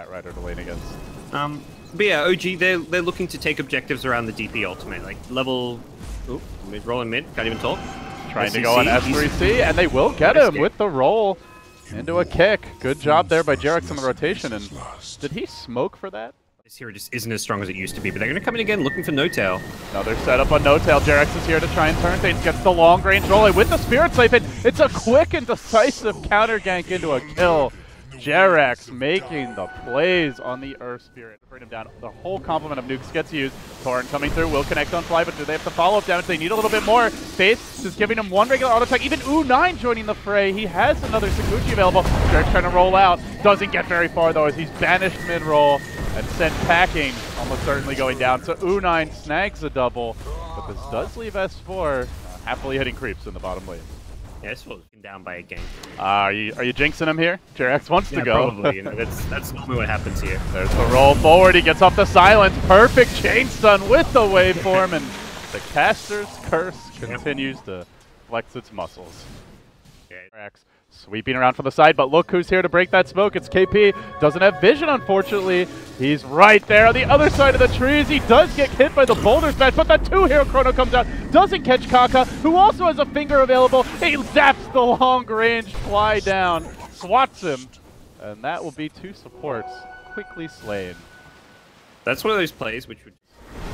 Batrider to lane against. But yeah, OG, they're looking to take objectives around the DP ultimate, like level, rolling mid, can't even talk. Trying to go on S3C, and they will get him with the roll into a kick. Good job there by Jarex on the rotation, and did he smoke for that? This hero just isn't as strong as it used to be, but they're going to come in again looking for No Tail. Another setup on No Tail. Jarex is here to try and turn things, gets the long range roll with the Spirit Siphon. It's a quick and decisive counter gank into a kill. Jarex making the plays on the Earth Spirit. Bring him down. The whole complement of nukes gets used. Torrent coming through, will connect on fly, but do they have to follow up damage? They need a little bit more. Faith just giving him one regular auto attack. Even U9 joining the fray. He has another Sakuchi available. Jarex trying to roll out. Doesn't get very far though as he's banished mid-roll and sent packing, almost certainly going down. So U9 snags a double, but this does leave S4 happily hitting creeps in the bottom lane. Yeah, this was down by a game. Are you jinxing him here? Jarex wants to go. Probably. You know, that's normally what happens here. There's the roll forward. He gets off the silence. Perfect chain stun with the waveform, and the caster's curse continues to flex its muscles. Jarex sweeping around from the side, but look who's here to break that smoke. It's KP. Doesn't have vision, unfortunately. He's right there on the other side of the trees. He does get hit by the boulder smash, but that two-hero chrono comes out. Doesn't catch Kaka, who also has a finger available. He zaps the long-range fly down, swats him, and that will be two supports quickly slain. That's one of those plays which would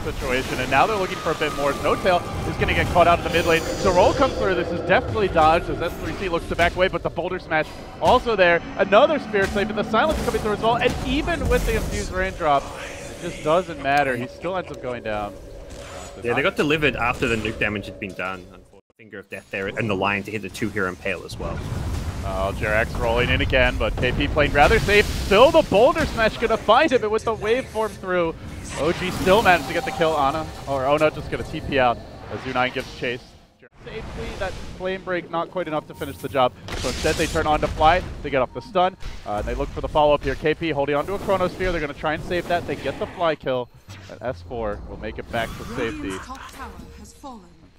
situation, and now they're looking for a bit more. No Tail is going to get caught out in the mid lane. So roll comes through. This is definitely dodged as S3C looks to back away, but the boulder smash also there. Another Spirit Siphon, the silence coming through as well, and even with the infused raindrop, it just doesn't matter. He still ends up going down. Yeah, they got delivered after the nuke damage had been done. Unfortunately, Finger of Death there and the line to hit the two-hero impale as well. Oh, Jarex rolling in again, but KP playing rather safe. Still the boulder smash gonna find him, and with the waveform through, OG still managed to get the kill. Ana, or Ona just gonna TP out as U9 gives chase. Safely, that flame break not quite enough to finish the job. So instead they turn on to fly, they get off the stun, and they look for the follow-up here. KP holding onto a Chronosphere, they're gonna try and save that. They get the fly kill, and S4 will make it back to safety.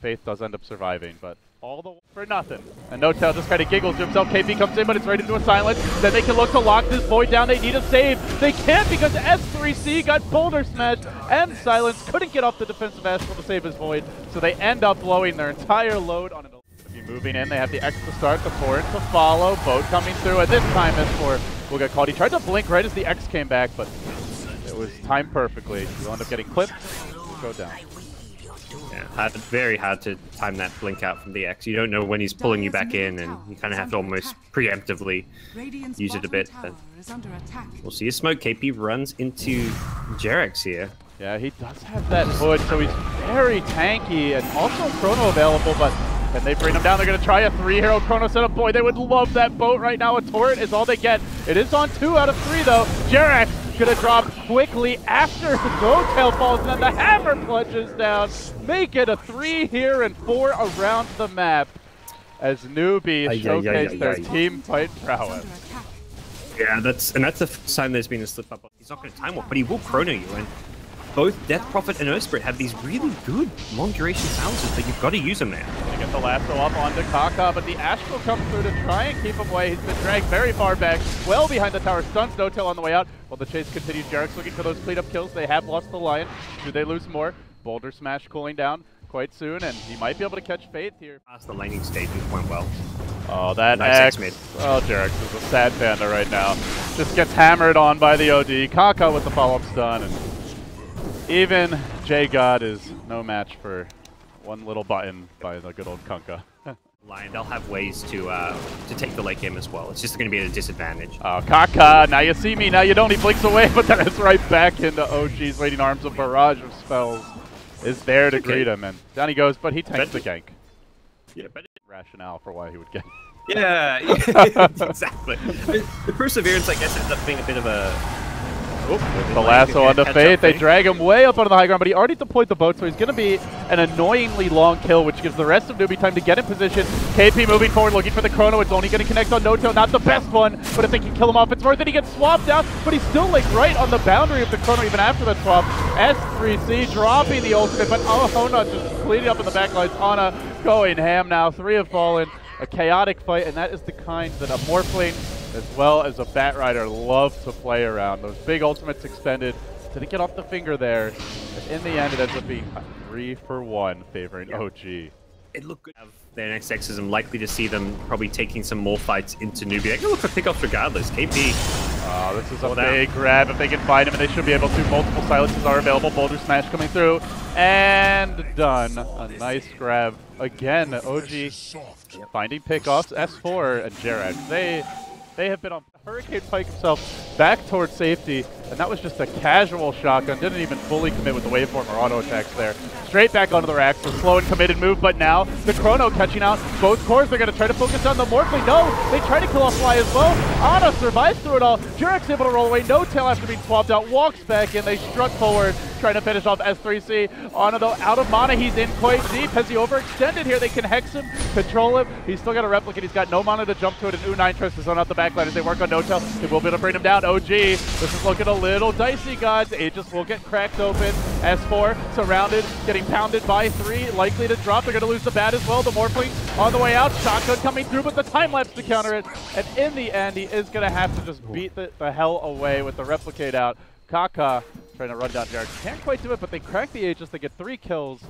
Faith does end up surviving, but all the for nothing. And No Tail just kind of giggles to himself. KP comes in, but it's right into a silence. Then they can look to lock this void down. They need a save. They can't because S3C got boulder smashed and silence. Couldn't get off the defensive Astral to save his void. So they end up blowing their entire load on it. Moving in, they have the X to start, the Torrent to follow. Boat coming through, and this time S4 will get caught. He tried to blink right as the X came back, but it was timed perfectly. He'll end up getting clipped. Go down. Yeah, very hard to time that blink out from the X. You don't know when he's pulling you back in, and you kind of have to almost preemptively use it a bit. But we'll see a smoke. KP runs into Jarex here. Yeah, he does have that hood, so he's very tanky and also chrono available, but can they bring him down? They're going to try a 3-hero chrono setup. Boy, they would love that boat right now. A turret is all they get. It is on 2 out of 3, though. Jarex gonna drop quickly after the No Tail falls, and then the hammer plunges down. Make it a 3 here and 4 around the map as Newbee showcase their team fight prowess. Yeah, that's the sign there's been a slip up. He's not going to time walk, but he will chrono you, and both Death Prophet and Earth Spirit have these really good long duration silences, but you've got to use them there. They get the lasso up onto Kaka, but the Astral comes through to try and keep him away. He's been dragged very far back, well behind the tower. Stuns No Tail on the way out, while the chase continues. Jarex looking for those cleanup kills. They have lost the Lion. Do they lose more? Boulder Smash cooling down quite soon, and he might be able to catch Faith here. Past the laning stage went well. Oh, that nice X. Oh, Jarex is a sad panda right now. Just gets hammered on by the OD. Kaka with the follow-up stun, and even J-God is no match for one little button by the good old Kunkka. Lion, they'll have ways to take the late game as well. It's just going to be at a disadvantage. Oh, Kaka, now you see me, now you don't. He blinks away, but then it's right back into OG's waiting arms. A barrage of spells is there to greet him, and down he goes, but he tanks the gank. Yeah, but rationale for why he would get. Yeah, exactly. The Perseverance, I guess, ends up being a bit of a... The lasso onto Faith. They drag him way up onto the high ground, but he already deployed the boat, so he's going to be an annoyingly long kill, which gives the rest of Newbee time to get in position. KP moving forward, looking for the chrono. It's only going to connect on No Tail. Not the best one, but if they can kill him off, it's worth it. He gets swapped out, but he's still like right on the boundary of the chrono even after that swap. S3C dropping the ultimate, but Ona just cleaning up in the backlines. Ana going ham now. 3 have fallen. A chaotic fight, and that is the kind that a Morphling as well as a Bat Rider love to play around. Those big ultimates expended. Didn't get off the finger there. But in the end, it ends up being a 3-for-1 favoring OG. It looked good. Their next X's, I'm likely to see them probably taking some more fights into Newbee. They can look for pickups regardless. KP. Oh, this is a big grab. If they can find him, and they should be able to. Multiple silences are available. Boulder Smash coming through. And done. A nice grab. Again, OG finding pickoffs. S4 and Jared. They have been on Hurricane Pike himself back towards safety, and that was just a casual shotgun. Didn't even fully commit with the waveform or auto attacks there. Straight back onto the racks. So slow and committed move, but now the Chrono catching out both cores. They're going to try to focus on the Morphling. No, they try to kill off Fly as well. Ana survives through it all. Jurek's able to roll away. No tail after being swapped out. Walks back in. They strut forward, trying to finish off S3C. Ana, though, out of mana. He's in quite deep. Has he overextended here? They can hex him, control him. He's still got a replicate. He's got no mana to jump to it, and U9 tries to zone out the backline as they work on no tail. They will be able to bring him down. OG, this is looking a little dicey, guys. Aegis will get cracked open. S4 surrounded, getting pounded by 3, likely to drop. They're going to lose the bat as well. The Morphling on the way out. Shotgun coming through, but the time-lapse to counter it. And in the end, he is going to have to just beat the hell away with the replicate out. Kaka trying to run down Jared. Can't quite do it, but they crack the Aegis. They get 3 kills,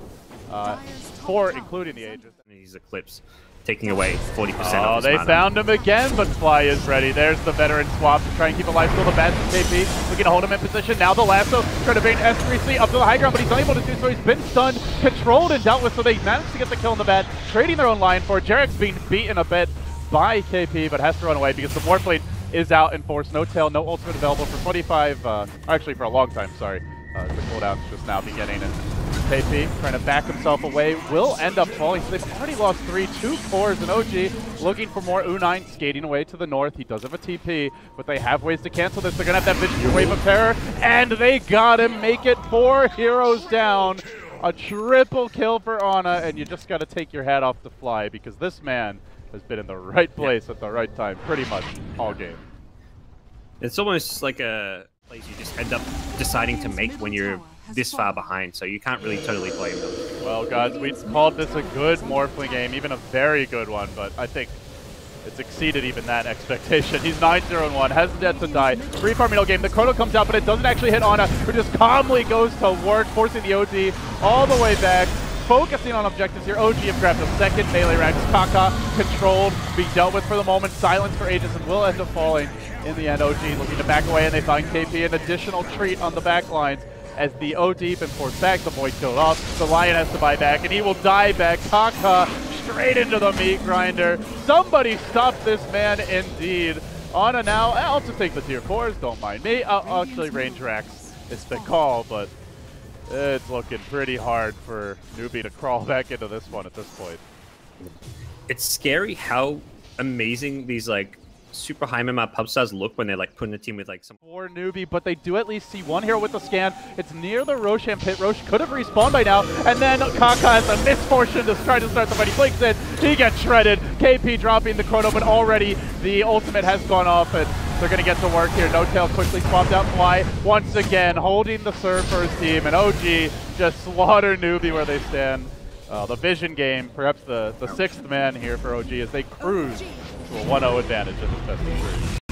4 including the Aegis. He's Eclipse, taking away 40% of his Oh, they mana. found him again, but Fly is ready. There's the veteran swap to try and keep alive. Still the bats from KP. Looking to hold him in position. Now the lasso trying to bait S3C up to the high ground, but he's unable to do so. He's been stunned, controlled, and dealt with, so they managed to get the kill on the bat. Trading their own line for it. Jarek's being beaten a bit by KP, but has to run away because the Morphling is out in force. No tail, no ultimate available for 25, actually for a long time, sorry. The cooldown's just now beginning, and KP trying to back himself away will end up falling. So they've already lost 3, 2 cores, and OG looking for more. U9 skating away to the north. He does have a TP, but they have ways to cancel this. They're going to have that vicious wave of terror, and they got him. Make it 4 heroes down. A triple kill for Ana, and you just got to take your hat off to Fly because this man has been in the right place at the right time pretty much all game. It's almost like a place you just end up deciding to make when you're this far behind, so you can't really totally blame them. Well, guys, we called this a good Morphling game, even a very good one, but I think it's exceeded even that expectation. He's 9-0-1, hasn't yet to die. Free farming game. The Chrono comes out, but it doesn't actually hit Ana, who just calmly goes to work, forcing the OD all the way back. Focusing on objectives here. OG have grabbed a second melee rank. Kaka controlled, being dealt with for the moment. Silence for Aegis and will end up falling in the end. OG looking to back away, and they find KP an additional treat on the back lines. As the OD been forced back, the boy killed off. The Lion has to buy back, and he will die back. Kaka straight into the meat grinder. Somebody stop this man indeed. Ana now, I'll just take the tier 4s, don't mind me. Actually, range racks is the call, but it's looking pretty hard for Newbee to crawl back into this one at this point. It's scary how amazing these like super high MMR pub stars look when they're like putting a team with like some for Newbee, but they do at least see one hero with the scan. It's near the Roshan pit. Roche could have respawned by now, and then Kaka has the misfortune to try to start the fight. He blinks in, he gets shredded. KP dropping the Chrono, but already the ultimate has gone off, and they're going to get to work here. No tail quickly swapped out. Fly once again holding the serve for his team, and OG just slaughter Newbee where they stand. The vision game, perhaps the 6th man here for OG as they cruise to a 1-0 advantage in this best of 3.